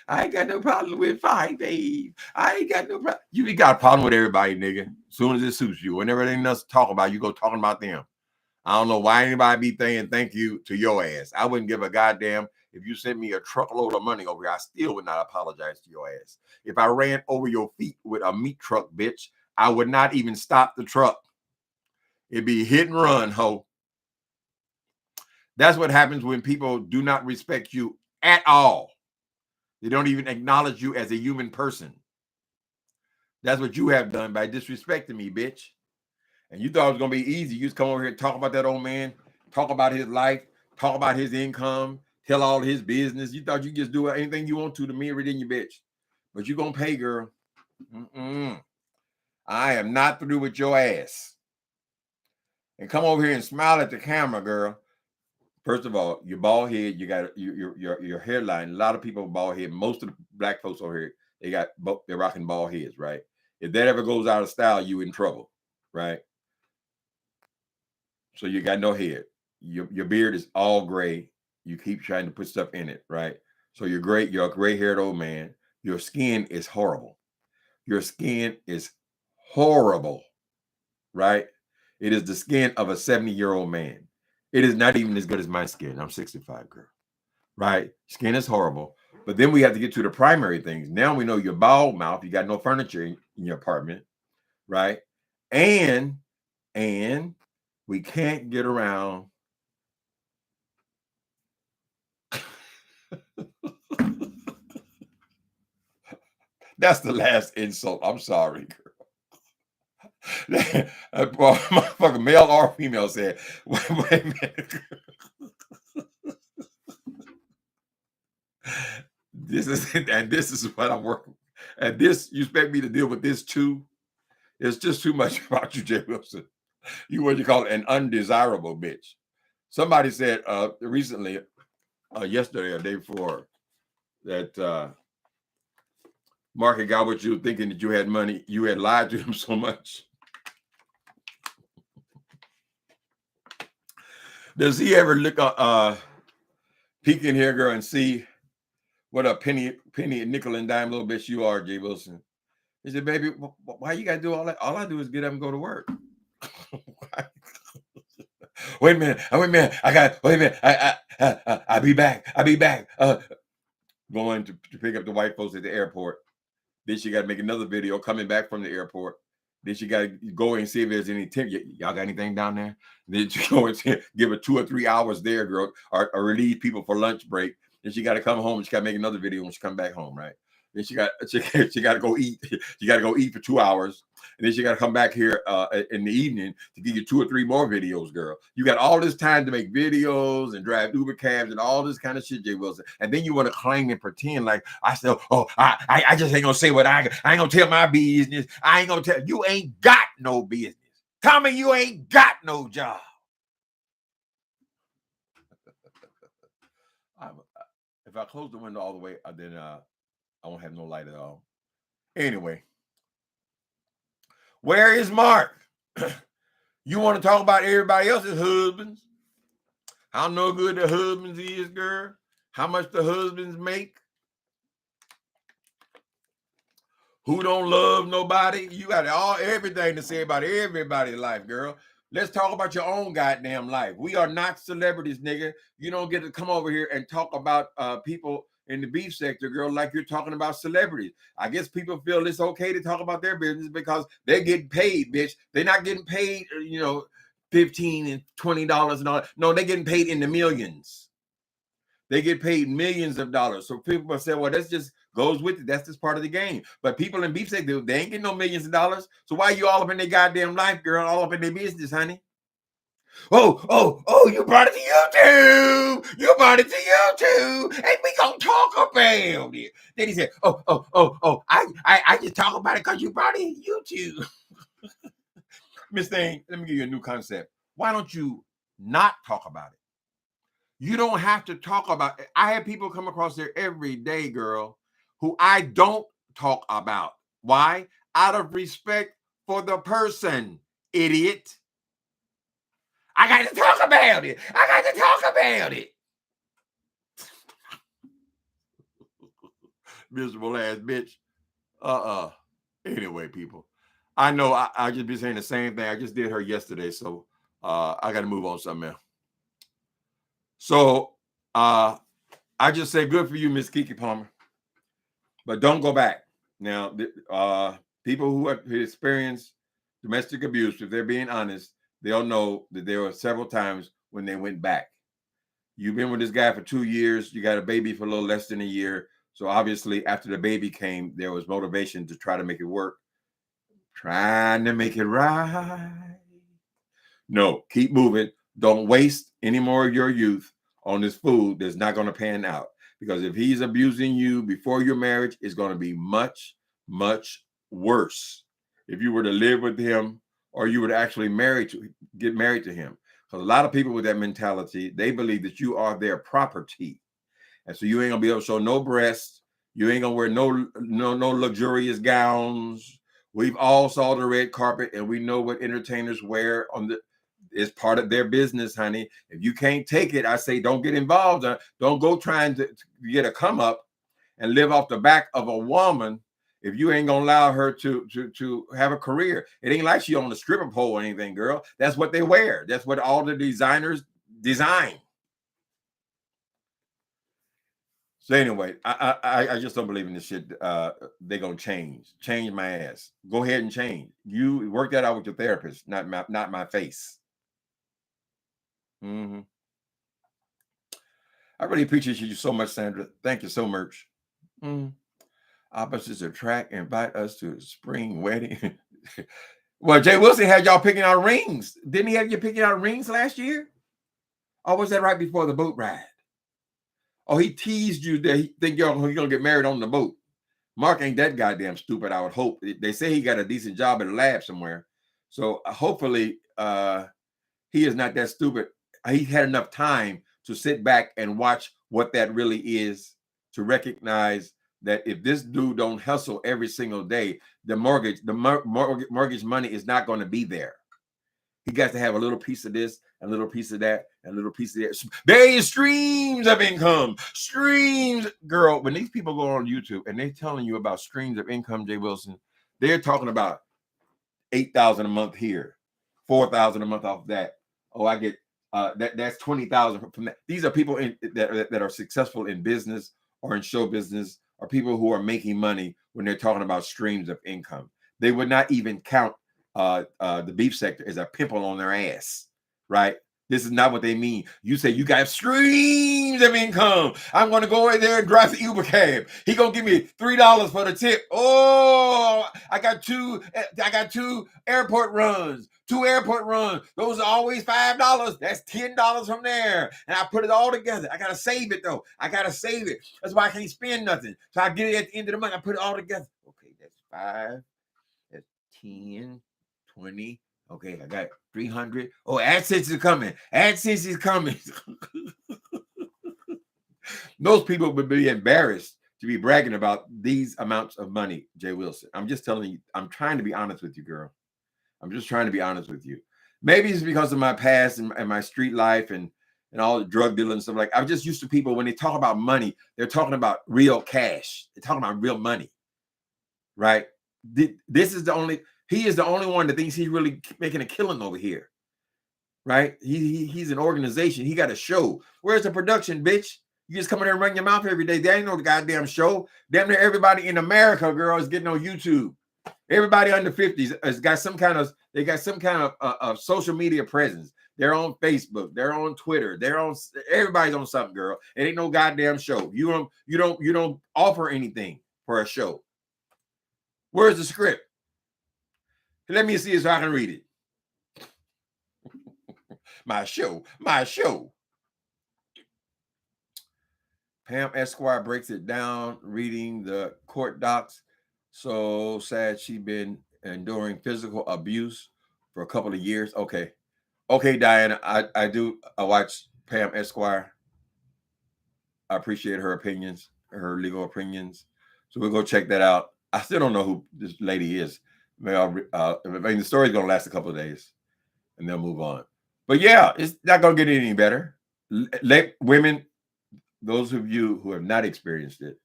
[SPEAKER 1] I ain't got no problem with fine babe. I ain't got no problem. You got a problem with everybody, nigga. As soon as it suits you. Whenever anything else to talk about, you go talking about them. I don't know why anybody be saying thank you to your ass. I wouldn't give a goddamn if you sent me a truckload of money over here. I still would not apologize to your ass. If I ran over your feet with a meat truck, bitch, I would not even stop the truck. It'd be hit and run, ho. That's what happens when people do not respect you at all. They don't even acknowledge you as a human person. That's what you have done by disrespecting me, bitch. And you thought it was going to be easy. You just come over here and talk about that old man, talk about his life, talk about his income, tell all his business. You thought you just do anything you want to me and redeem your bitch. But you're going to pay, girl. I am not through with your ass. And come over here and smile at the camera, girl. First of all, your bald head, you got your hairline. A lot of people bald head. Most of the black folks over here, they're rocking bald heads, right? If that ever goes out of style, you in trouble, right? So you got no head. Your beard is all gray. You keep trying to put stuff in it, right? So you're great. You're a gray-haired old man. Your skin is horrible. Your skin is horrible, right? It is the skin of a 70-year-old man. It is not even as good as my skin. I'm 65, girl, right? Skin is horrible. But then we have to get to the primary things. Now we know your bald mouth. You got no furniture in your apartment, right? And we can't get around. That's the last insult. I'm sorry, girl. Motherfucker, male or female said, wait a minute. This is what I'm working. And this, you expect me to deal with this too? It's just too much about you, J.Wilson. You what you call an undesirable bitch. Somebody said recently, yesterday or day before, that Mark had got with you thinking that you had money. You had lied to him so much. Does he ever look peek in here, girl, and see what a penny, nickel and dime little bitch you are, J.Wilson? He said, baby, why you gotta do all that? All I do is get up and go to work. Wait a minute. Wait a minute. I'll be back. Going to pick up the white folks at the airport. Then she got to make another video coming back from the airport. Then she got to go and see if there's any tip. Y'all got anything down there? Then she go and give her 2 or 3 hours there, girl, or relieve people for lunch break. Then she got to come home and she got to make another video when she come back home, right? Then she got to go eat. She got to go eat for 2 hours. And then she got to come back here in the evening to give you 2 or 3 more videos, girl. You got all this time to make videos and drive Uber cabs and all this kind of shit, J.Wilson. And then you want to claim and pretend like I said, I just ain't gonna say what I ain't gonna tell my business. I ain't gonna tell you ain't got no business. Tell me you ain't got no job. If I close the window all the way, then I won't have no light at all. Anyway. Where is Mark? You want to talk about everybody else's husbands? How no good the husbands is, girl? How much the husbands make? Who don't love nobody? You got everything to say about everybody's life, girl. Let's talk about your own goddamn life. We are not celebrities, nigga. You don't get to come over here and talk about people in the beef sector, girl, like you're talking about celebrities. I guess people feel it's okay to talk about their business because they're getting paid, bitch. They're not getting paid, $15 and $20 and all that. No, they're getting paid in the millions. They get paid millions of dollars. So people say, well, that's just goes with it. That's just part of the game. But people in beef sector, they ain't getting no millions of dollars. So why are you all up in their goddamn life, girl, all up in their business, honey? Oh, you brought it to YouTube. You brought it to YouTube. And we gonna talk about it. Then he said, I just talk about it because you brought it to YouTube. Miss Thing, let me give you a new concept. Why don't you not talk about it? You don't have to talk about it. I have people come across there every day, girl, who I don't talk about. Why? Out of respect for the person, idiot. I got to talk about it. I got to talk about it. Miserable ass bitch. Anyway, people. I know I just been saying the same thing. I just did her yesterday, so I got to move on to something else. So I just say good for you, Miss Keke Palmer. But don't go back. Now, people who have experienced domestic abuse, if they're being honest, they'll know that there were several times when they went back. You've been with this guy for 2 years. You got a baby for a little less than a year. So obviously, after the baby came, there was motivation to try to make it work. Trying to make it right. No, keep moving. Don't waste any more of your youth on this food that's not going to pan out. Because if he's abusing you before your marriage, it's going to be much, much worse if you were to live with him or you were to actually get married to him. Because a lot of people with that mentality, they believe that you are their property. And so you ain't going to be able to show no breasts. You ain't going to wear no luxurious gowns. We've all saw the red carpet, and we know what entertainers wear it's part of their business, honey. If you can't take it, I say don't get involved. Don't go trying to get a come up and live off the back of a woman if you ain't gonna allow her to have a career. It ain't like she on the stripper pole or anything, girl. That's what they wear. That's what all the designers design. So anyway, I just don't believe in this shit. They're gonna change my ass. Go ahead and change. You work that out with your therapist, not my face. Mm-hmm. I really appreciate you so much, Sandra. Thank you so much. Opposites attract. Invite us to a spring wedding. Well, J.Wilson had y'all picking out rings. Didn't he have you picking out rings last year? Or was that right before the boat ride? Oh, he teased you that he think you're gonna get married on the boat. Mark ain't that goddamn stupid, I would hope. They say he got a decent job at a lab somewhere. So hopefully he is not that stupid. He had enough time to sit back and watch what that really is, to recognize that if this dude don't hustle every single day, the mortgage money is not going to be there. He got to have a little piece of this, a little piece of that, and a little piece of that. Various streams of income. Streams. Girl, when these people go on YouTube and they're telling you about streams of income, J.Wilson, they're talking about $8,000 a month here, $4,000 a month off that. Oh, I get that's $20,000 from that. These are people that are successful in business or in show business, or people who are making money when they're talking about streams of income. They would not even count the beef sector as a pimple on their ass, right? This is not what they mean. You say you got streams of income. I'm going to go in there and drive the Uber cab. He going to give me $3 for the tip. Oh, I got two airport runs. 2 airport runs. Those are always $5. That's $10 from there. And I put it all together. I got to save it, though. I got to save it. That's why I can't spend nothing. So I get it at the end of the month. I put it all together. Okay, that's 5. That's 10, 20. Okay, I got 300. Oh, AdSense is coming. AdSense is coming. Those people would be embarrassed to be bragging about these amounts of money, J.Wilson. I'm just telling you, I'm trying to be honest with you, girl. I'm just trying to be honest with you. Maybe it's because of my past and my street life and all the drug dealing and stuff. Like, I'm just used to people, when they talk about money, they're talking about real cash. They're talking about real money, right? This is the only... He is the only one that thinks he's really making a killing over here, right? He's an organization. He got a show. Where's the production, bitch? You just come in there and run your mouth every day. There ain't no goddamn show. Damn near everybody in America, girl, is getting on YouTube. Everybody under 50s has got some kind of social media presence. They're on Facebook. They're on Twitter. Everybody's on something, girl. It ain't no goddamn show. You don't offer anything for a show. Where's the script? Let me see it so I can read it. My show. Pam Esquire breaks it down, reading the court docs. So sad she'd been enduring physical abuse for a couple of years. Okay, Diana, I watch Pam Esquire. I appreciate her opinions, her legal opinions. So we'll go check that out. I still don't know who this lady is, I mean, the story's gonna last a couple of days, and they'll move on. But yeah, it's not gonna get any better. Let women, those of you who have not experienced it,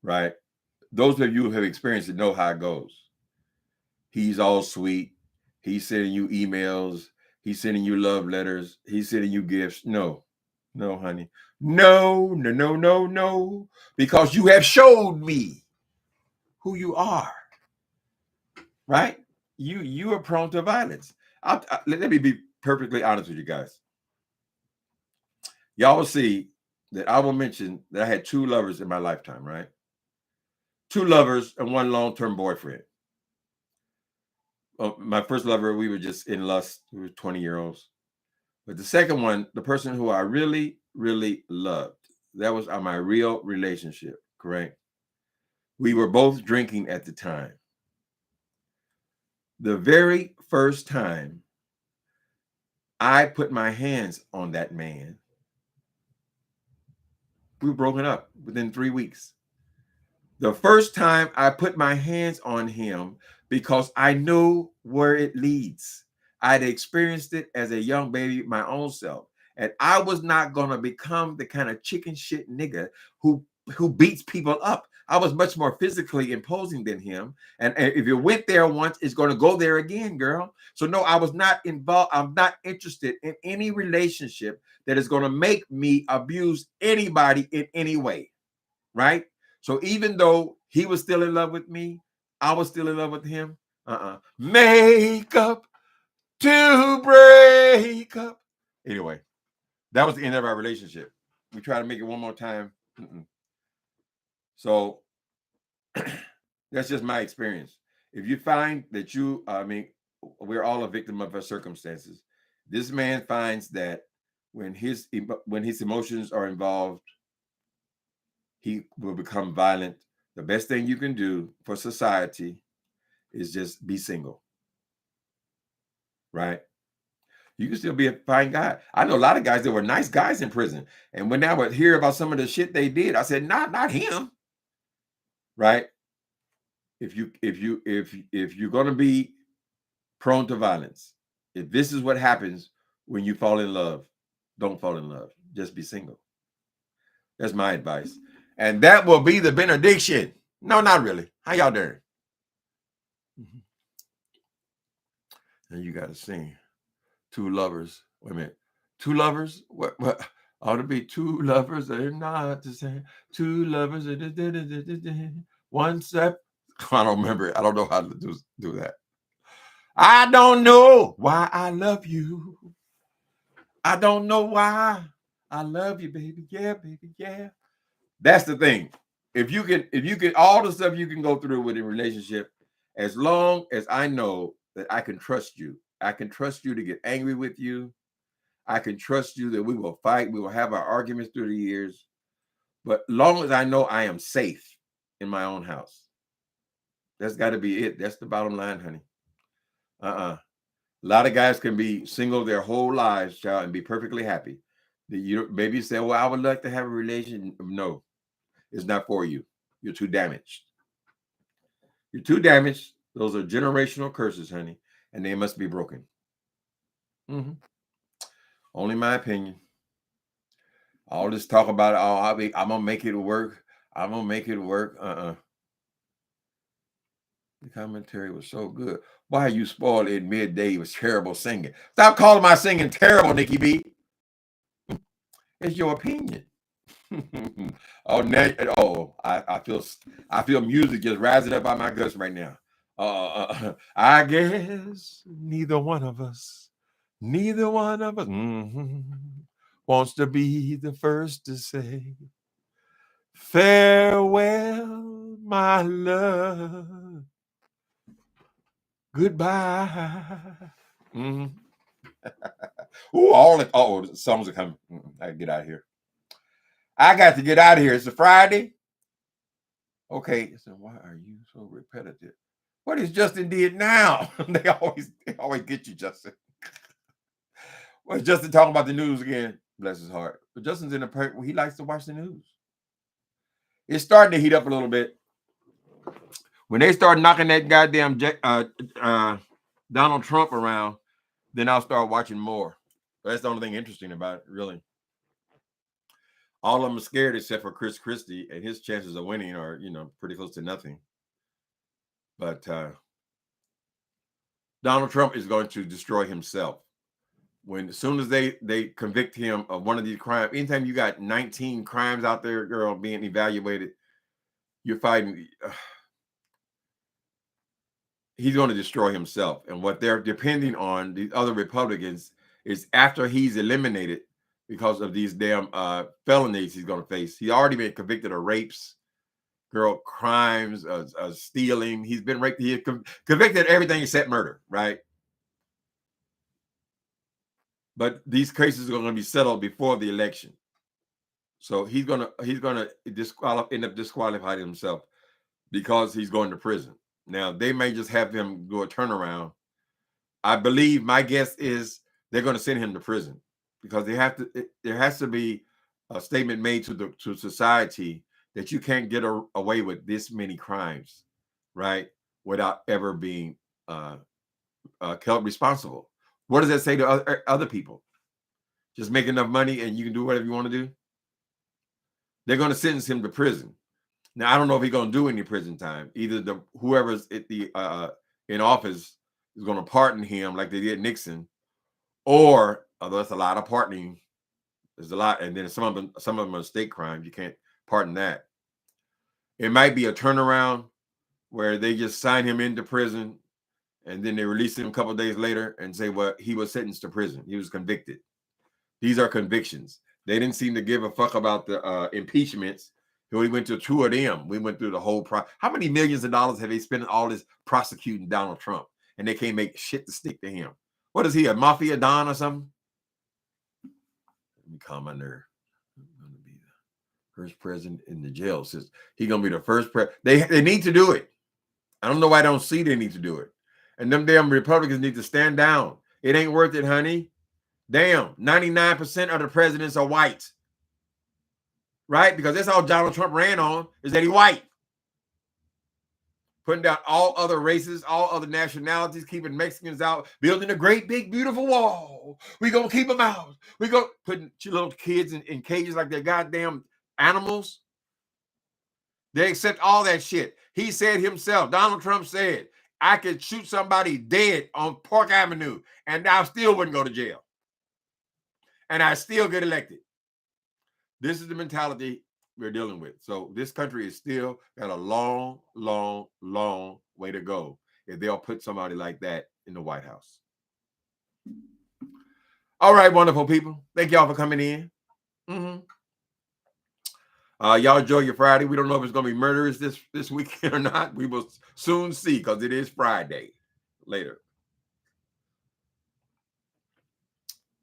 [SPEAKER 1] right? Those of you who have experienced it know how it goes. He's all sweet. He's sending you emails. He's sending you love letters. He's sending you gifts. No, honey. No. Because you have showed me who you are, right? You are prone to violence. Let me be perfectly honest with you guys. Y'all will see that I will mention that I had 2 lovers in my lifetime, right? 2 lovers and 1 long-term boyfriend. My first lover, we were just in lust. We were 20-year-olds. But the second one, the person who I really, really loved, that was my real relationship, correct? We were both drinking at the time. The very first time I put my hands on that man, we were broken up within 3 weeks. The first time I put my hands on him because I knew where it leads. I'd experienced it as a young baby, my own self. And I was not going to become the kind of chicken shit nigga who beats people up. I was much more physically imposing than him. And if you went there once, it's going to go there again, girl. So no, I was not involved. I'm not interested in any relationship that is going to make me abuse anybody in any way, right? So even though he was still in love with me, I was still in love with him. Make up to break up. Anyway, that was the end of our relationship. We tried to make it one more time. So that's just my experience. If you find that we're all a victim of our circumstances. This man finds that when his emotions are involved, he will become violent. The best thing you can do for society is just be single, right? You can still be a fine guy. I know a lot of guys that were nice guys in prison, and when I would hear about some of the shit they did, I said, not him, right? If you're gonna be prone to violence, if this is what happens when you fall in love, don't fall in love. Just be single. That's my advice. And that will be the benediction. No, not really. How y'all doing? And you got to sing 2 lovers. Wait a minute. 2 lovers? What? Ought to be 2 lovers. They're not the same. 2 lovers. One step. I don't remember it. I don't know how to do that. I don't know why I love you. I don't know why I love you, baby. Yeah, baby. Yeah. That's the thing. If you can all the stuff you can go through with a relationship, as long as I know that I can trust you. I can trust you to get angry with you. I can trust you that we will fight. We will have our arguments through the years. But long as I know I am safe in my own house, that's got to be it. That's the bottom line, honey. A lot of guys can be single their whole lives, child, and be perfectly happy. You maybe say, well, I would like to have a relationship. No, it's not for you. You're too damaged. You're too damaged. Those are generational curses, honey, and they must be broken. Only my opinion. All this talk about, I'm going to make it work. I'm going to make it work. The commentary was so good. Why are you spoiled in midday? It was terrible singing. Stop calling my singing terrible, Nikki B. It's your opinion. I feel music just rising up out my guts right now. I guess neither one of us wants to be the first to say farewell, my love. Goodbye. The songs are coming. I gotta get out of here. I got to get out of here. It's a Friday. Okay, so why are you so repetitive? What is Justin did now? they always get you, Justin. Well, Justin talking about the news again. Bless his heart. But Justin's in a part where he likes to watch the news. It's starting to heat up a little bit. When they start knocking that goddamn Donald Trump around, then I'll start watching more. That's the only thing interesting about it, really. All of them are scared except for Chris Christie, and his chances of winning are, you know, pretty close to nothing. But Donald Trump is going to destroy himself. As soon as they convict him of one of these crimes, anytime you got 19 crimes out there, girl, being evaluated, you're fighting. He's going to destroy himself. And what they're depending on, the other Republicans, is after he's eliminated because of these damn felonies he's going to face. He's already been convicted of rapes, crimes, stealing. He's been raped. He convicted of everything except murder, right? But these cases are going to be settled before the election. So he's gonna end up disqualifying himself because he's going to prison. Now they may just have him do a turnaround. I believe, my guess is they're going to send him to prison because there has to be a statement made to society that you can't get away with this many crimes, right, without ever being held responsible. What does that say to other people? Just make enough money and you can do whatever you want to do? They're going to sentence him to prison. Now, I don't know if he's going to do any prison time. Either whoever's in office is going to pardon him like they did Nixon, or although that's a lot of pardoning, there's a lot, and then some of them are state crimes. You can't pardon that. It might be a turnaround where they just sign him into prison, and then they release him a couple of days later and say, well, he was sentenced to prison. He was convicted. These are convictions. They didn't seem to give a fuck about the impeachments. We went to 2 of them. We went through the whole How many millions of dollars have they spent all this prosecuting Donald Trump, and they can't make shit to stick to him? What is he, a mafia don or something? Let me calm my nerve. I'm going to be the first president in the jail. Says he's going to be the first president. They need to do it. I don't know why I don't see they need to do it. And them damn Republicans need to stand down. It ain't worth it, honey. Damn, 99% of the presidents are white. Right? Because that's all Donald Trump ran on, is that he's white. Putting down all other races, all other nationalities, keeping Mexicans out, building a great, big, beautiful wall. We're going to keep them out. We're going to put little kids in cages like they're goddamn animals. They accept all that shit. He said himself, Donald Trump said, I could shoot somebody dead on Park Avenue and I still wouldn't go to jail. And I still get elected. This is the mentality we're dealing with. So this country is still got a long, long, long way to go if they'll put somebody like that in the White House. All right, wonderful people. Thank y'all for coming in. Y'all enjoy your Friday. We don't know if it's going to be murderous this weekend or not. We will soon see because it is Friday. Later.